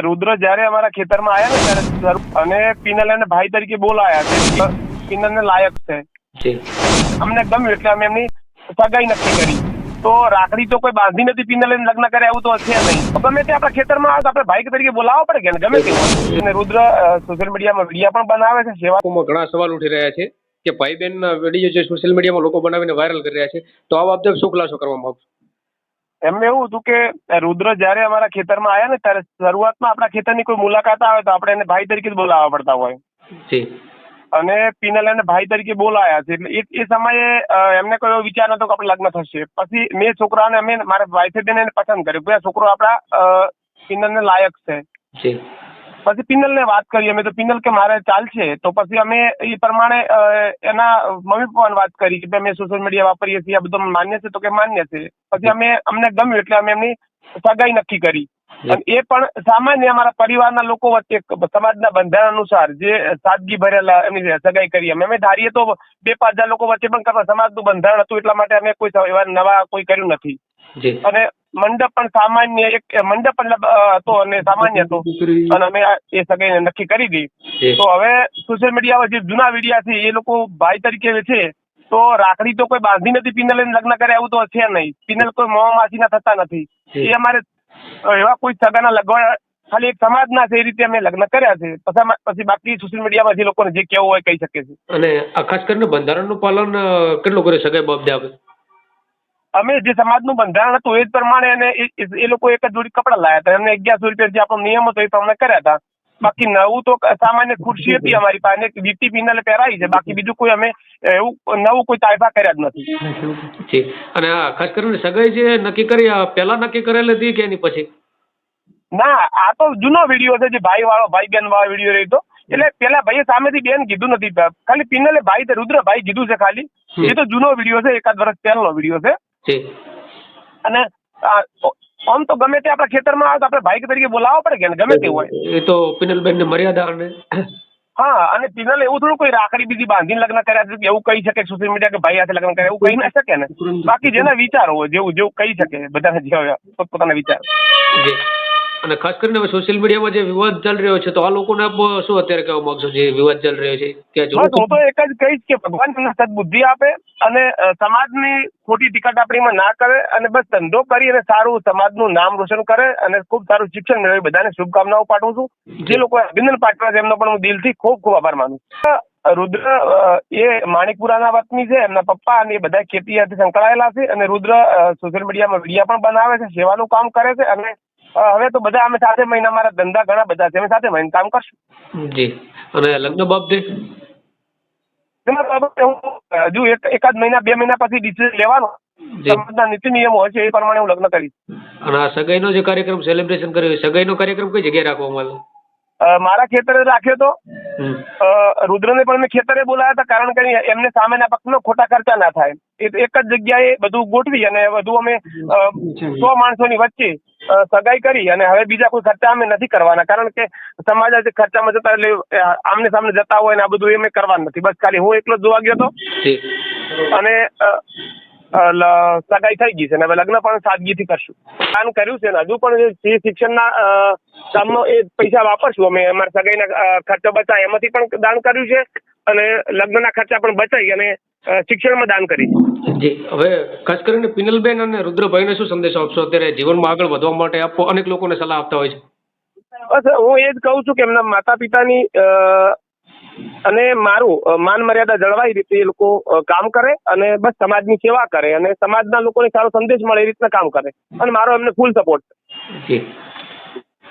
રુદ્ર જયારે અમારા ખેતરમાં આવ્યા ને ત્યારે અને પિનલ એને ભાઈ તરીકે બોલાયા છે. પિનલ ને લાયક છે, અમને ગમ્યું એટલે અમે એમની સગાઈ નક્કી કરી. તો રાખડી તો કોઈ બાંધી નથી, પિનલ લગ્ન કરે એવું તો છે નહીં. ગમે તે આપણા ખેતરમાં આવે તો આપણે ભાઈ તરીકે બોલાવવા પડે કે ગમે તે. અને રુદ્ર સોશિયલ મીડિયામાં વિડીયો પણ બનાવે છે. સેવામાં ઘણા સવાલ ઉઠી રહ્યા છે કે ભાઈ બહેન ના વિડીયો જે સોશિયલ મીડિયામાં લોકો બનાવીને વાયરલ કરી રહ્યા છે, તો આ બાબતે શું ખુલાસો કરવામાં આવશે? એમને એવું હતું કે રુદ્ર જયારે અમારા ખેતરમાં આવ્યા ને ત્યારે શરૂઆતમાં આપણા ખેતરની કોઈ મુલાકાત આવે તો આપણે એને ભાઈ તરીકે જ બોલાવવા પડતા હોય. અને પિનલ એને ભાઈ તરીકે બોલાયા છે. એટલે એ સમયે એમને કોઈ એવો વિચાર નતો કે આપણે લગ્ન થશે. પછી મેં છોકરાને અમે મારા વાઈફે બેન એને પસંદ કર્યો કે આ છોકરો આપણા પિનલને લાયક છે. પછી પિનલને વાત કરી અમે, તો પિનલ કે મારે ચાલશે. તો પછી અમે એ પ્રમાણે એના મમ્મી પપ્પાને વાત કરી કે અમે સોશિયલ મીડિયા વાપરીએ છીએ, આ બધું માન્ય છે? તો કે માન્ય છે. પછી અમને ગમ્યું એટલે અમે એમની સગાઈ નક્કી કરી. અને એ પણ સામાન્ય અમારા પરિવારના લોકો વચ્ચે સમાજના બંધારણ અનુસાર જે સાદગી ભરેલા એમની સગાઈ કરી. અમે ધારીએ તો 2-5 લોકો વચ્ચે પણ કરવા સમાજનું બંધારણ હતું એટલા માટે અમે કોઈ એવા નવા કોઈ કર્યું નથી. અને મંડપ પણ સામાન્ય એક મંડપ હતો અને સામાન્ય હતો અને અમે એ સગાઈને નક્કી કરી હતી. તો હવે સોશિયલ મીડિયામાં જે જૂના વિડીયા છે એ લોકો ભાઈ તરીકે છે. તો રાખડી તો કોઈ બાંધી નથી, પિનલ લગ્ન કરે એવું તો છે નહીં. પિનલ કોઈ મોં માસીના થતા નથી. એ અમારે એવા કોઈ સગાના લગવા ખાલી એક સમાજના છે એ રીતે અમે લગ્ન કર્યા છે. પછી બાકી સોશિયલ મીડિયામાં જે લોકોને જે કેવું હોય કહી શકે છે. અને આ ખાસ કરીને બંધારણનું પાલન કેટલું કરે સગાઈ બાબતે આપણે? અમે જે સમાજનું બંધારણ હતું એ જ પ્રમાણે એને એ લોકો એક જ જોડી કપડાં લાયા હતા. એમને 1100 રૂપિયા જે આપણો નિયમ હતો એ પ્રમાણે કર્યા હતા. બાકી નવું તો સામાન્ય ખુરશી હતી અમારી પાસે, વીટી પિનલે પહેરાવી છે. બાકી બીજું કોઈ અમે એવું નવું કોઈ તાયફા કર્યા જ નથી. અને આ ખાસ કરીને સગાઈ જે નક્કી કરી પહેલા નક્કી કરેલી હતી કે એની પછી? ના, આ તો જૂનો વિડીયો છે જે ભાઈ બેન વાળો વિડીયો રહ્યો હતો. એટલે પેલા ભાઈએ સામેથી બેન કીધું નથી, ખાલી પિનલે ભાઈ રુદ્ર ભાઈ કીધું છે ખાલી. એ તો જૂનો વિડીયો છે, 1 વર્ષ પહેલાનો વિડીયો છે. અને આમ તો ગમે તે આપણા ખેતરમાં આવે તો આપણે ભાઈ તરીકે બોલાવવા પડે કે ગમે તે હોય. એ તો પિનલબેન ની મર્યાદા. અને હા, અને પિનલ એવું થોડું કોઈ રાખડી બીજી બાંધીને લગ્ન કર્યા છે એવું કહી શકે સોશિયલ મીડિયા કે ભાઈ હાથે લગ્ન કર્યા એવું કહી ના શકે ને. બાકી જેના વિચારો હોય જેવું કહી શકે, બધાને જે પોતાના વિચાર. અને ખાસ કરીને હવે સોશિયલ મીડિયામાં જે વિવાદ ચાલી રહ્યો છે, તો આ લોકોને શું અત્યારે કહેવા માંગશો જે વિવાદ ચાલી રહ્યો છે? બસ હું તો એક જ કહીશ કે ભગવાન તમને સદબુદ્ધિ આપે અને સમાજની ખોટી ટીકા ટાપણીમાં ના કરે અને બસ ધંધો કરી અને સારું સમાજનું નામ રોશન કરે અને ખૂબ સારું શિક્ષણ મેળવે. બધાને શુભકામનાઓ પાઠવું છું. જે લોકો અભિનંદન પાઠવ્યા છે એમનો પણ હું દિલથી ખૂબ ખૂબ આભાર માનું. રુદ્ર એ માણિકપુરાના વતની છે. એમના પપ્પા અને એ બધા ખેતી સાથે સંકળાયેલા છે. અને રુદ્ર સોશિયલ મીડિયામાં વિડીયો પણ બનાવે છે, સેવાનું કામ કરે છે. અને હવે તો બધા અમે સાથે મહિના અમારા ધંધા ઘણા બધા છે, અમે સાથે મહિને કામ કરશું. જી. અને લગ્ન બાબતે? હજુ 1-8 મહિના 2 મહિના પછી ડિસિઝન લેવાનો. સમાજના નીતિ નિયમો હોય છે એ પ્રમાણે હું લગ્ન કરીશ. અને આ સગાઈનો જે કાર્યક્રમ સેલિબ્રેશન કર્યો, સગાઈનો કાર્યક્રમ કઈ જગ્યાએ રાખવામાં આવ્યો? મારા ખેતરે રાખ્યો તો. રુદ્રને પણ મેં ખેતરે બોલાયા હતા, કારણ કે એમને સામેના પક્ષનો ખોટા ખર્ચા ના થાય. એક જ જગ્યાએ બધું ગોઠવી અને બધું અમે 100 માણસોની વચ્ચે સગાઈ કરી. અને હવે બીજા કોઈ ખર્ચા અમે નથી કરવાના, કારણ કે સમાજ જે ખર્ચામાં જતા એટલે આમને સામને જતા હોય ને આ બધું અમે કરવાનું નથી. બસ ખાલી હું એકલો જ જોવા ગયો હતો અને સગાઈ થઈ ગઈ છે. અને હવે લગ્ન પણ સાદગીથી કરશું. દાન કર્યું છે ને હજુ પણ જે શિક્ષણના કામમાં એ પૈસા વાપરશું. અમે અમારા સગાઈના ખર્ચો બચાય એમાંથી પણ દાન કર્યું છે અને લગ્નના ખર્ચા પણ બચાવી અને શિક્ષણમાં દાન કરી. જી. હવે ખાસ કરીને પિનલબેન અને રુદ્રભાઈને શું સંદેશો આપશો અત્યારે જીવનમાં આગળ વધવા માટે? આપો અનેક લોકોને સલાહ આપતા હોય છે. બસ હું એ જ કહું છું કે એમના માતા પિતાની અને મારું માન મર્યાદા જળવાય રીતે એ લોકો કામ કરે અને બસ સમાજની સેવા કરે અને સમાજના લોકોને સારો સંદેશ મળે એ રીતના કામ કરે. અને મારો એમને ફૂલ સપોર્ટ. જી.